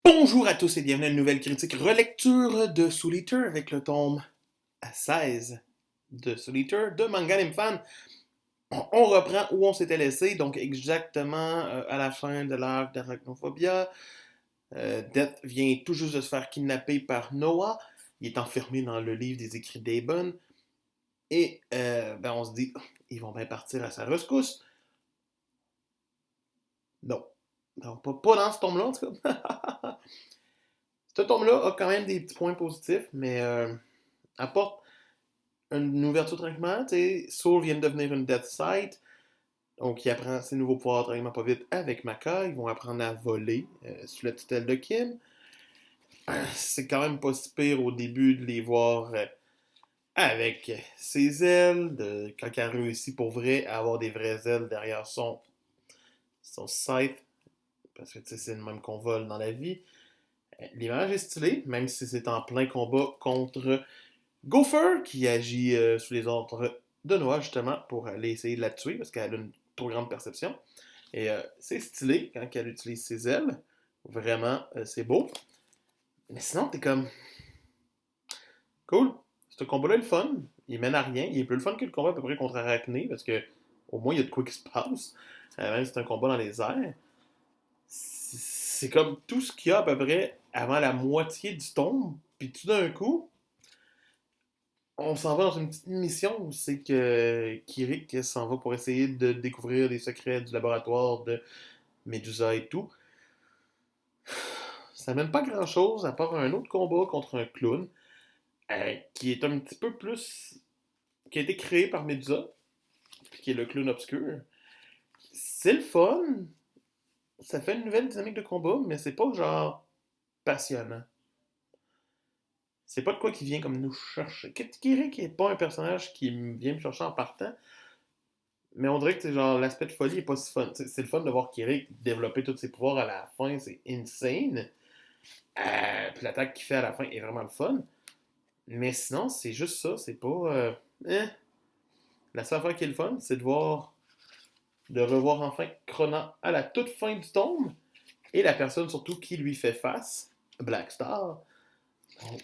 Bonjour à tous et bienvenue à une nouvelle critique relecture de Soul Eater avec le tome 16 de Soul Eater de Manga Anime Fan. On reprend où on s'était laissé, donc exactement à la fin de l'arc d'Arachnophobia. Death vient tout juste de se faire kidnapper par Noah. Il est enfermé dans le livre des écrits d'Aebon. Et on se dit, ils vont bien partir à sa rescousse. Non. Non, pas dans ce tome-là, en tout cas. Ce tome-là a quand même des petits points positifs, mais apporte une ouverture tranquillement. Soul vient de devenir une Death Sight, donc il apprend ses nouveaux pouvoirs tranquillement pas vite avec Maka. Ils vont apprendre à voler sous la tutelle de Kim. C'est quand même pas si pire au début de les voir avec ses ailes, quand il a réussi pour vrai à avoir des vraies ailes derrière son scythe, parce que c'est le même qu'on vole dans la vie. L'image est stylée, même si c'est en plein combat contre Gopher, qui agit sous les ordres de Noah, justement, pour aller essayer de la tuer, parce qu'elle a une trop grande perception. Et c'est stylé quand elle utilise ses ailes. Vraiment, c'est beau. Mais sinon, t'es comme... Cool. Ce combat-là est le fun. Il mène à rien. Il est plus le fun que le combat à peu près contre Arachné, parce que au moins, il y a de quoi qui se passe. Même si c'est un combat dans les airs. C'est comme tout ce qu'il y a à peu près avant la moitié du tome. Puis tout d'un coup, on s'en va dans une petite mission où c'est que Kirik s'en va pour essayer de découvrir les secrets du laboratoire de Medusa et tout. Ça mène pas grand chose à part un autre combat contre un clown qui est un petit peu plus. Qui a été créé par Medusa, puis qui est le clown obscur. C'est le fun, ça fait une nouvelle dynamique de combat, mais c'est pas genre passionnant. C'est pas de quoi qui vient comme nous chercher. Kirik est pas un personnage qui vient me chercher en partant. Mais on dirait que c'est genre l'aspect de folie est pas si fun. C'est le fun de voir Kirik développer tous ses pouvoirs à la fin, c'est insane. Puis l'attaque qu'il fait à la fin est vraiment le fun. Mais sinon, c'est juste ça, c'est pas. Hein. La seule fois qui est le fun, c'est de revoir enfin Krona à la toute fin du tome. Et la personne surtout qui lui fait face, Black Star. Donc,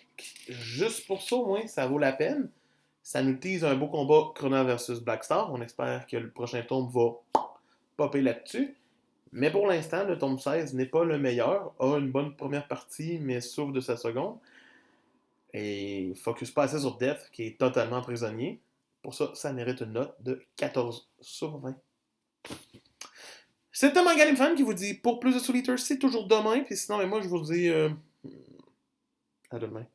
juste pour ça, au moins, ça vaut la peine. Ça nous tease un beau combat Krona versus Black Star. On espère que le prochain tome va popper là-dessus. Mais pour l'instant, le tome 16 n'est pas le meilleur. A une bonne première partie, mais souffre de sa seconde. Et focus pas assez sur Death, qui est totalement prisonnier. Pour ça, ça mérite une note de 14 sur 20. C'est un manga fan qui vous dit pour plus de Soul Eater, c'est toujours demain. Puis sinon, moi, je vous dis à demain.